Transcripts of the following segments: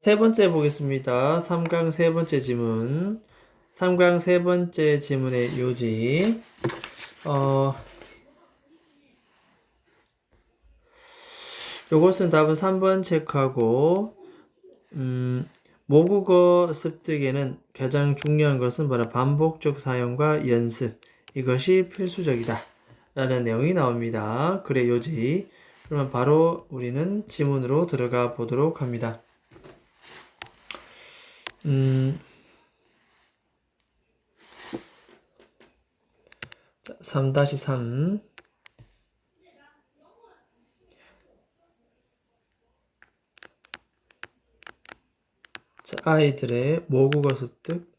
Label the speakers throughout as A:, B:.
A: 세 번째 보겠습니다. 3강 세 번째 지문. 3강 세 번째 지문의 요지. 요것은 답은 3번 체크하고, 모국어 습득에는 가장 중요한 것은 바로 반복적 사용과 연습. 이것이 필수적이다. 라는 내용이 나옵니다. 글의 요지. 그러면 바로 우리는 지문으로 들어가 보도록 합니다. 3-3. 자, 아이들의 모국어 습득.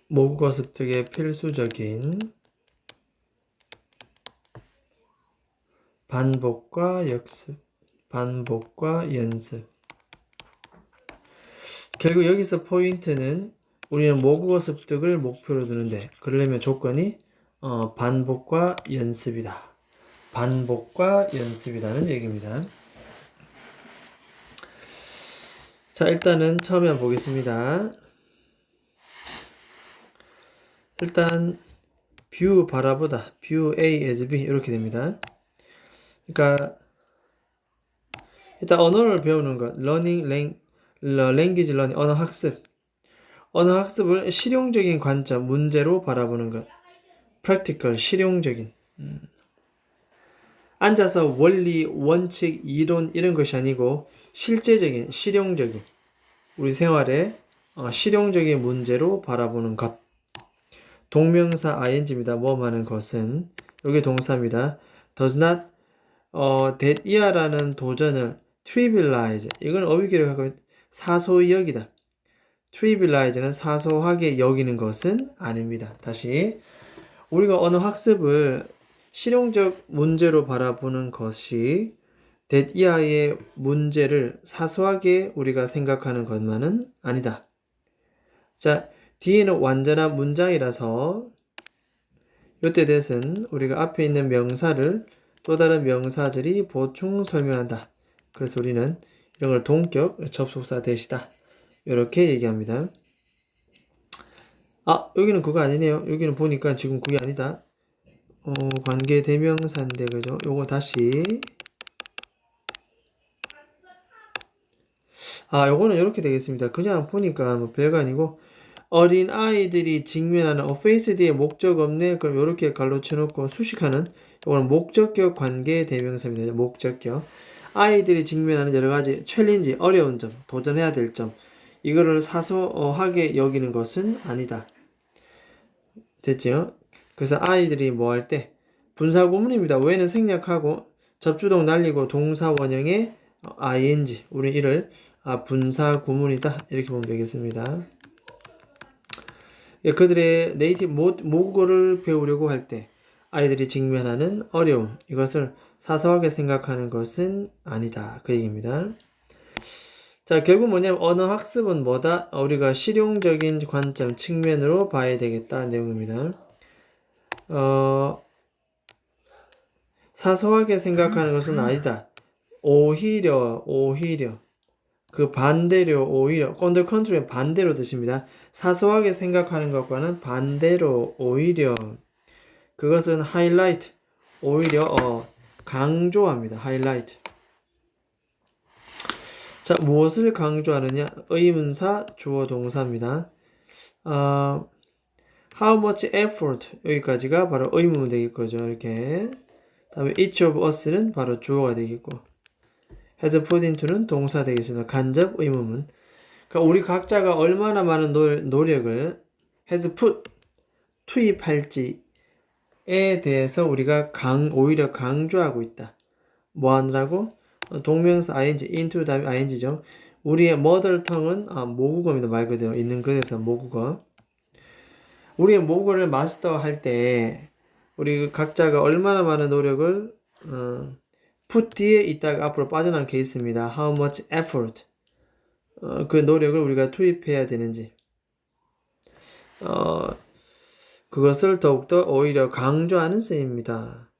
A: 모국어 습득의 필수적인 반복과 역습, 반복과 연습. 결국 여기서 포인트는 우리는 모국어 습득을 목표로 두는데 그러려면 조건이 반복과 연습이다. 반복과 연습이라는 얘기입니다. 자, 일단은 처음에 한번 보겠습니다. 일단 view 바라보다, view A as B 이렇게 됩니다. 그러니까 일단 언어를 배우는 것, language learning, 언어 학습. 언어 학습을 실용적인 관점, 문제로 바라보는 것. practical, 실용적인. 앉아서 원리, 원칙, 이론 이런 것이 아니고 실제적인, 실용적인 우리 생활에 실용적인 문제로 바라보는 것. 동명사 ing입니다. 뭐뭐 하는 것은. 여기 동사입니다. does not that year라는 도전을 trivialize. 이건 어휘기를 하고 사소히 여기다. trivialize는 사소하게 여기는 것은 아닙니다. 다시 우리가 언어 학습을 실용적 문제로 바라보는 것이 that year의 문제를 사소하게 우리가 생각하는 것만은 아니다. 자, 뒤에는 완전한 문장이라서 이때 대해서는 우리가 앞에 있는 명사를 또 다른 명사들이 보충 설명한다. 그래서 우리는 이런 걸 동격 접속사 대시다. 이렇게 얘기합니다. 여기는 그거 아니네요. 여기는 보니까 지금 그게 아니다. 관계 대명사인데 그죠? 요거 다시 요거는 이렇게 되겠습니다. 그냥 보니까 뭐 별거 아니고 어린 아이들이 직면하는 face 뒤에 목적 없네. 그럼 이렇게 갈로 쳐놓고 수식하는 이거는 목적격 관계 대명사입니다. 목적격. 아이들이 직면하는 여러 가지 챌린지, 어려운 점, 도전해야 될 점, 이거를 사소하게 여기는 것은 아니다. 됐죠? 그래서 아이들이 뭐 할 때 분사구문입니다. 왜는 생략하고 접주동 날리고 동사 원형의 ing. 우리 이를 분사구문이다. 이렇게 보면 되겠습니다. 그들의 네이티브 모국어를 배우려고 할 때 아이들이 직면하는 어려움, 이것을 사소하게 생각하는 것은 아니다. 그 얘기입니다. 자, 결국 뭐냐면 언어 학습은 뭐다? 우리가 실용적인 관점, 측면으로 봐야 되겠다 내용입니다. 사소하게 생각하는 것은 아니다. 오히려 그 반대로 오히려 on the contrary 반대로 뜻입니다. 사소하게 생각하는 것과는 반대로 오히려 그것은 highlight 오히려 강조합니다. highlight. 자, 무엇을 강조하느냐? 의문사 주어 동사입니다. how much effort 여기까지가 바로 의문이 되겠죠. 이렇게. 다음에 each of us는 바로 주어가 되겠고 has put into는 동사 되겠습니다. 간접 의문문. 그러니까 우리 각자가 얼마나 많은 노력을 has put 투입할지에 대해서 우리가 오히려 강조하고 있다. 뭐 하느라고? 동명사 ing, into 다음에 ing죠. 우리의 mother tongue은 모국어입니다. 말 그대로 있는 그대로 모국어. 우리의 모국어를 마스터 할 때 우리 각자가 얼마나 많은 노력을 put 뒤에 있다가 앞으로 빠져나오게 있습니다. How much effort 그 노력을 우리가 투입해야 되는지 그것을 더욱더 오히려 강조하는 셈입니다.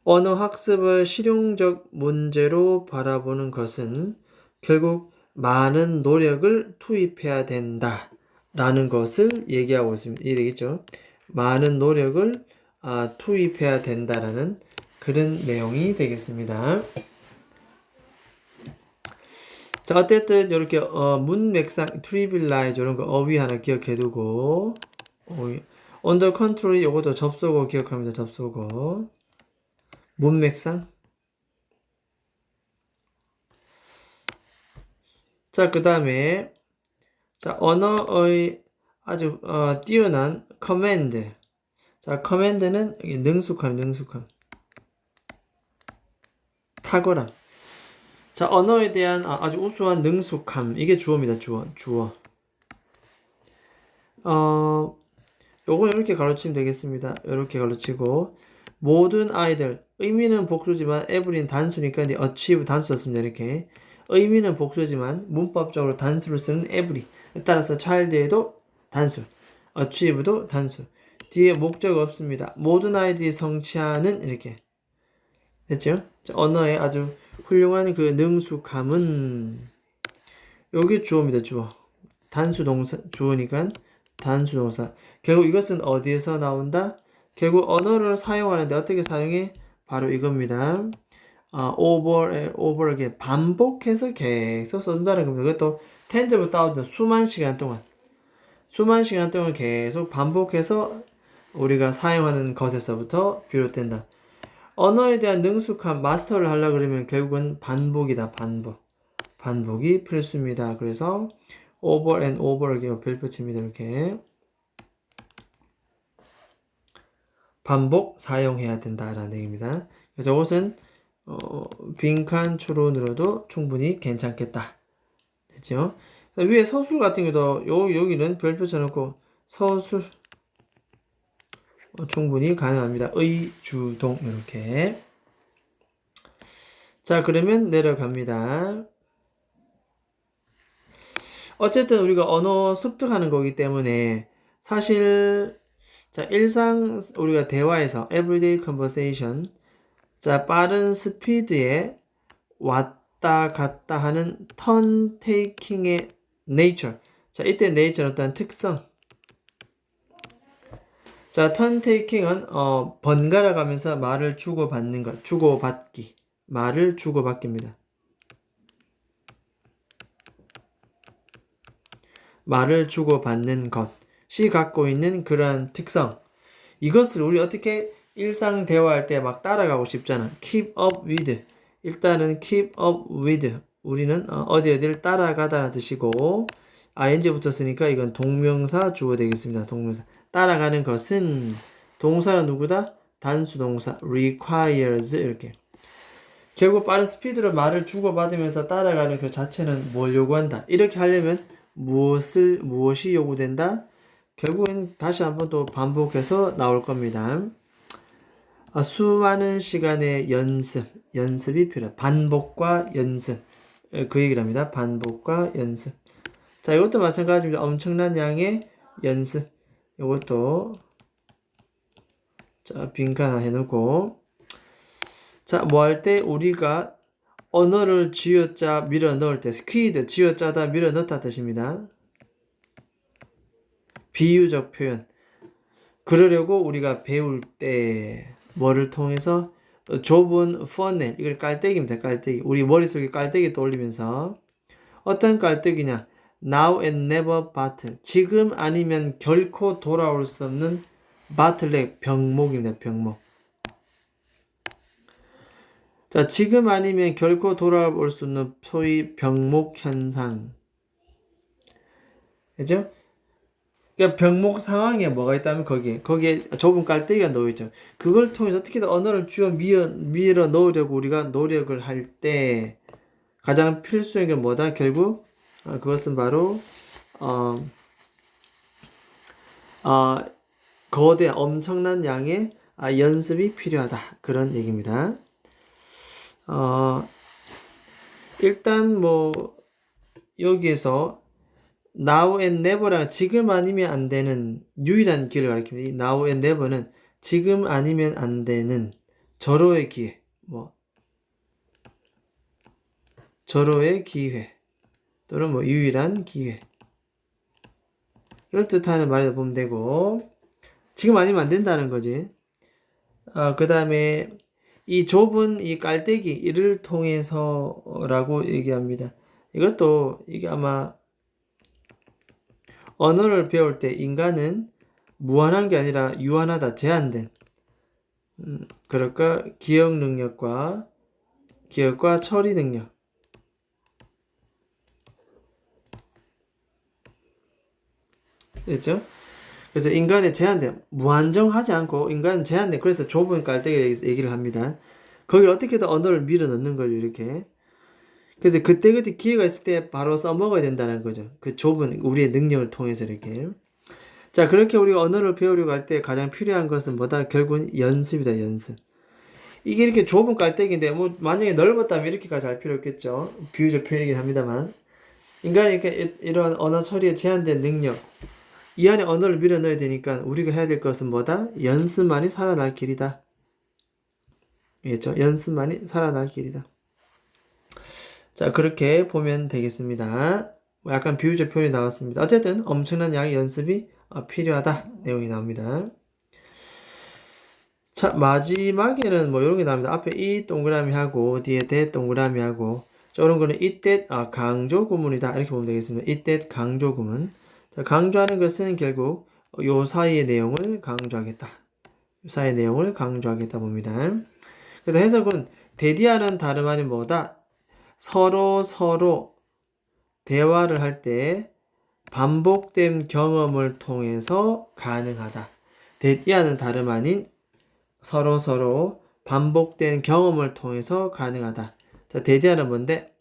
A: 언어 학습을 실용적 문제로 바라보는 것은 결국 많은 노력을 투입해야 된다라는 것을 얘기하고 있습니다. 이해되겠죠? 많은 노력을 투입해야 된다라는 그런 내용이 되겠습니다. 자, 어쨌든 이렇게 문맥상 트리빌라이즈 이런 거 어휘 하나 기억해두고 under control 이것도 접속어 기억합니다. 접속어 문맥상. 자, 그 다음에 자, 언어의 아주 뛰어난 커맨드. 자, 커맨드는 능숙함, 탁월함. 자, 언어에 대한 아주 우수한 능숙함. 이게 주어입니다. 주어. 요건 이렇게 가르치면 되겠습니다. 이렇게 가르치고 모든 아이들 의미는 복수지만 every는 단수니까 이제 achieve 단수 썼습니다. 이렇게 의미는 복수지만 문법적으로 단수를 쓰는 every 따라서 child에도 단수, achieve도 단수. 뒤에 목적 없습니다. 모든 아이들이 성취하는 이렇게 됐죠? 자, 언어의 아주 훌륭한 그 능숙함은 여기 주어입니다. 주어. 단수 동사 주어니까 단수 동사. 결국 이것은 어디에서 나온다? 결국 언어를 사용하는데 어떻게 사용해? 바로 이겁니다. over and over again 반복해서 계속 써준다는 겁니다. 그것도 텐즈부터 따오죠. 수만 시간 동안 계속 반복해서 우리가 사용하는 것에서부터 비롯된다. 언어에 대한 능숙한 마스터를 하려고 그러면 결국은 반복이다. 반복이 필수입니다. 그래서 over and over again 별표칩니다. 이렇게 반복 사용해야 된다라는 얘기입니다. 그래서 이것은 빈칸 추론으로도 충분히 괜찮겠다. 됐죠? 위에 서술 같은 경우도 여기는 별표 쳐놓고 서술 충분히 가능합니다. 의주동 이렇게. 자, 그러면 내려갑니다. 어쨌든 우리가 언어 습득하는 거기 때문에 사실 자, 일상 우리가 대화에서 everyday conversation 자, 빠른 스피드에 왔다 갔다 하는 turn taking의 nature. 자, 이때 nature는 어떤 특성. 자, turn taking은 번갈아 가면서 말을 주고받는 것, 주고받기. 말을 주고받기입니다. 말을 주고받는 것이 갖고 있는 그러한 특성. 이것을 우리 어떻게 일상 대화할 때 막 따라가고 싶잖아. keep up with. 일단은 keep up with. 우리는 어디를 따라가다라는 뜻이고 ing 붙었으니까 이건 동명사 주어 되겠습니다. 동명사. 따라가는 것은 동사는 누구다? 단수 동사 requires 이렇게. 결국 빠른 스피드로 말을 주고받으면서 따라가는 그 자체는 뭘 요구한다. 이렇게 하려면 무엇이 요구된다? 결국엔 다시 한번 또 반복해서 나올 겁니다. 수많은 시간의 연습이 필요해. 반복과 연습. 그 얘기를 합니다. 반복과 연습. 자, 이것도 마찬가지입니다. 엄청난 양의 연습. 이것도 자, 빈칸 하나 해놓고 자, 뭐 할 때 우리가 언어를 쥐어짜 밀어 넣을 때 squeeze 쥐어짜다 밀어 넣다 뜻입니다. 비유적 표현. 그러려고 우리가 배울 때 뭐를 통해서 좁은 퍼넬 이걸 깔때기입니다. 깔때기. 우리 머릿속에 깔때기 떠올리면서 어떤 깔때기냐? Now and never battle. 지금 아니면 결코 돌아올 수 없는 바틀렉 병목입니다. 병목. 자, 지금 아니면 결코 돌아올 수 없는 소위 병목 현상. 그죠? 그러니까 병목 상황에 뭐가 있다면 거기에 좁은 깔때기가 놓여있죠. 그걸 통해서 어떻게든 언어를 밀어 넣으려고 우리가 노력을 할 때 가장 필수인 게 뭐다? 결국 그것은 바로 거대 엄청난 양의 연습이 필요하다. 그런 얘기입니다. 일단 뭐 여기에서 now and never랑 지금 아니면 안 되는 유일한 길을 가리킵니다. 이 now and never는 지금 아니면 안 되는 절호의 기회, 뭐 절호의 기회 또는 뭐 유일한 기회 이럴 뜻하는 말이다 보면 되고 지금 아니면 안 된다는 거지. 그 다음에 이 좁은 이 깔때기 이를 통해서라고 얘기합니다. 이것도 이게 아마 언어를 배울 때 인간은 무한한 게 아니라 유한하다, 제한된 그럴까 기억과 처리 능력 됐죠? 그래서 인간의 제한된 무한정하지 않고 인간은 제한된 그래서 좁은 깔때기 얘기를 합니다. 거기를 어떻게든 언어를 밀어 넣는 거죠 이렇게. 그래서 그때그때 기회가 있을 때 바로 써먹어야 된다는 거죠. 그 좁은 우리의 능력을 통해서 이렇게. 자, 그렇게 우리가 언어를 배우려고 할 때 가장 필요한 것은 뭐다? 결국은 연습이다, 연습. 이게 이렇게 좁은 깔때기인데, 뭐, 만약에 넓었다면 이렇게까지 할 필요 없겠죠. 비유적 표현이긴 합니다만. 인간이 이렇게 이런 언어 처리에 제한된 능력, 이 안에 언어를 밀어 넣어야 되니까 우리가 해야 될 것은 뭐다? 연습만이 살아날 길이다. 알겠죠? 연습만이 살아날 길이다. 자, 그렇게 보면 되겠습니다. 약간 비유적 표현이 나왔습니다. 어쨌든 엄청난 양의 연습이 필요하다 내용이 나옵니다. 자, 마지막에는 뭐 이런 게 나옵니다. 앞에 이 동그라미 하고 뒤에 대 동그라미 하고 저런 거는 이때 강조 구문이다 이렇게 보면 되겠습니다. 이때 강조 구문. 자, 강조하는 것은 결국 요 사이의 내용을 강조하겠다. 요 사이의 내용을 강조하겠다 봅니다. 그래서 해석은 대디하는 다름 아닌 뭐다? 서로 대화를 할 때 반복된 경험을 통해서 가능하다. 대디하는 다름 아닌 서로 반복된 경험을 통해서 가능하다. 자, 대디하는 뭔데?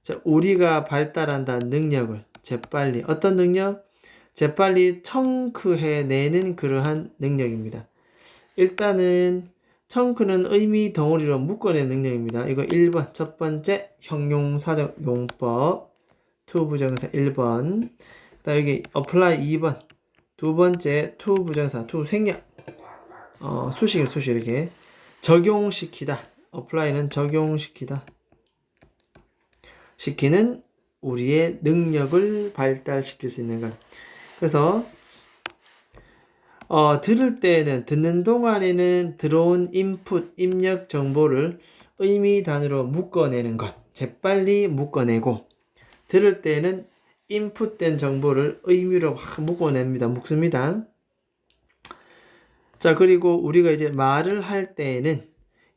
A: 자, 우리가 발달한다는 능력을 재빨리 어떤 능력? 재빨리 청크해내는 그러한 능력입니다. 일단은 청크는 의미 덩어리로 묶어내는 능력입니다. 이거 1번 첫 번째 형용사적 용법 to 부정사 1번 그다음 여기 apply 2번 두 번째 to 부정사 to 생략 수식 이렇게 적용시키다 apply는 적용시키다 시키는 우리의 능력을 발달시킬 수 있는 것. 그래서 들을 때는 듣는 동안에는 들어온 인풋 입력 정보를 의미 단위로 묶어내는 것 재빨리 묶어내고 들을 때는 인풋된 정보를 의미로 확 묶습니다. 자, 그리고 우리가 이제 말을 할 때에는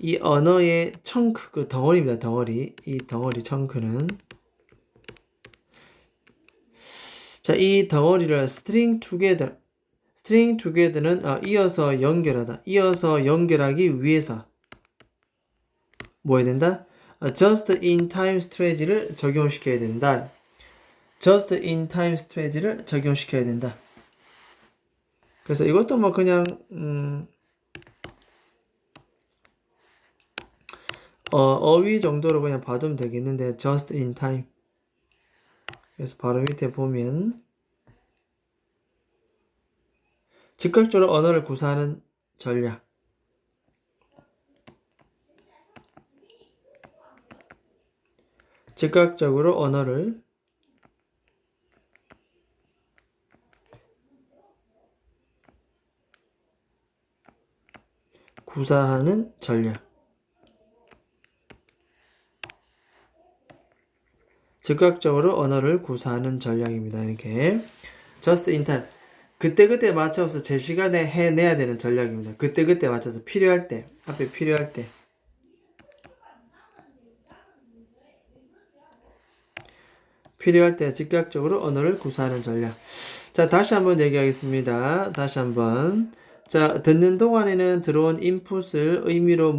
A: 이 언어의 청크, 그 덩어리입니다. 덩어리. 이 덩어리 청크는. 자, 이 덩어리를 string together는 이어서 연결하다. 이어서 연결하기 위해서 뭐 해야 된다? just in time strategy를 적용시켜야 된다. just in time strategy를 적용시켜야 된다. 그래서 이것도 뭐 그냥 어휘 정도로 그냥 봐두면 되겠는데 just in time. 그래서 바로 밑에 보면 즉각적으로 언어를 구사하는 전략. 즉각적으로 언어를 구사하는 전략. 즉각적으로 언어를 구사하는 전략입니다. 이렇게 just in time. 그때그때 맞춰서 제 시간에 해내야 되는 전략입니다. 그때그때 맞춰서 필요할 때, 앞에 필요할 때. 필요할 때 즉각적으로 언어를 구사하는 전략. 자, 다시 한번 얘기하겠습니다. 다시 한번. 자, 듣는 동안에는 들어온 인풋을 의미로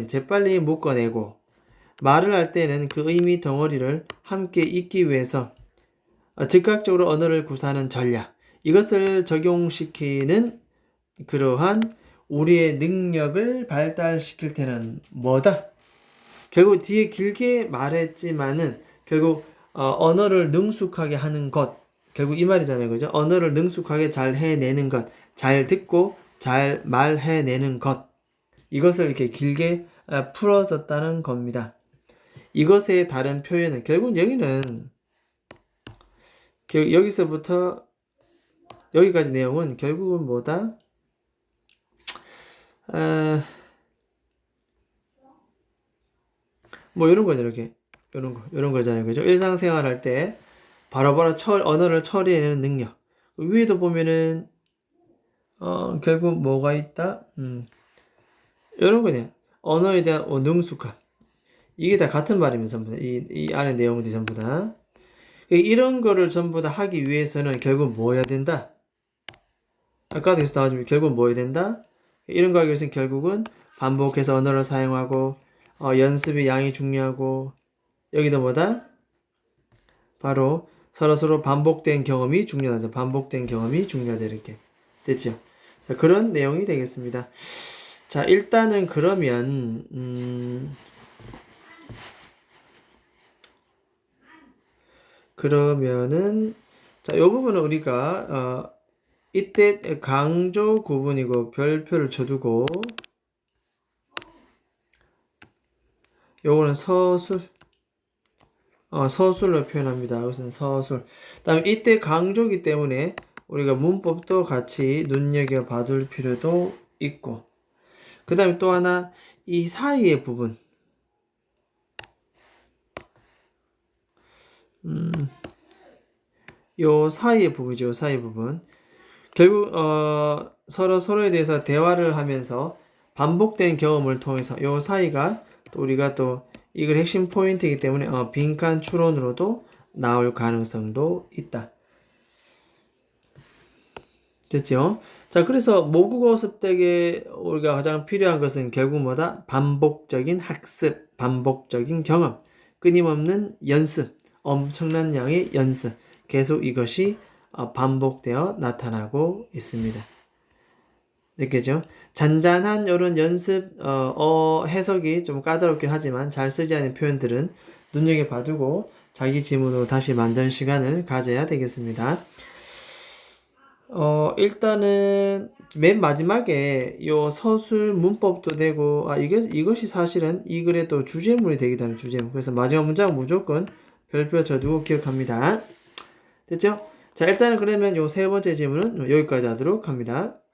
A: 재빨리 묶어내고 말을 할 때는 그 의미 덩어리를 함께 잊기 위해서 즉각적으로 언어를 구사하는 전략. 이것을 적용시키는 그러한 우리의 능력을 발달시킬 때는 뭐다? 결국 뒤에 길게 말했지만은 결국 언어를 능숙하게 하는 것. 결국 이 말이잖아요. 그죠? 언어를 능숙하게 잘 해내는 것. 잘 듣고 잘 말해내는 것. 이것을 이렇게 길게 풀어졌다는 겁니다. 이것의 다른 표현은 결국 여기는 여기서부터 여기까지 내용은 결국은 뭐다? 뭐 이런 거죠. 이렇게 이런 거잖아요. 그죠? 일상생활 할 때 바로바로 언어를 처리해내는 능력. 위에도 보면은 결국 뭐가 있다? 이런 거네요. 언어에 대한 능숙함. 이게 다 같은 말이면 전부 다. 이 안에 내용들이 전부 다. 이런 거를 전부 다 하기 위해서는 결국 뭐 해야 된다? 아까도 계속 나와주면 결국 뭐 해야 된다? 이런 거 하기 위해서는 결국은 반복해서 언어를 사용하고 연습의 양이 중요하고 여기도 뭐다? 바로 서로 반복된 경험이 중요하다. 반복된 경험이 중요하다. 이렇게 됐죠? 자, 그런 내용이 되겠습니다. 자, 일단은 그러면은 자, 요 부분은 우리가 이때 강조 구분이고 별표를 쳐두고 요거는 서술로 표현합니다. 이것은 서술. 다음에 이때 강조기 때문에 우리가 문법도 같이 눈여겨봐둘 필요도 있고 그 다음에 또 하나 이 사이의 부분 요 사이의 부분이죠. 요 사이 부분 결국 서로에 대해서 대화를 하면서 반복된 경험을 통해서 요 사이가 또 우리가 또 이걸 핵심 포인트이기 때문에 빈칸 추론으로도 나올 가능성도 있다. 됐죠? 자, 그래서 모국어 습득에 우리가 가장 필요한 것은 결국 뭐다? 반복적인 학습, 반복적인 경험, 끊임없는 연습, 엄청난 양의 연습. 계속 이것이 반복되어 나타나고 있습니다. 느끼죠? 잔잔한 이런 연습, 해석이 좀 까다롭긴 하지만 잘 쓰지 않은 표현들은 눈여겨봐두고 자기 지문으로 다시 만드는 시간을 가져야 되겠습니다. 일단은 맨 마지막에 요 서술 문법도 되고 이것이 사실은 이 글의 또 주제문이 되기도 합니다. 주제문. 그래서 마지막 문장 무조건 별표 쳐두고 기억합니다. 됐죠? 자, 일단은 그러면 요 세 번째 질문은 여기까지 하도록 합니다.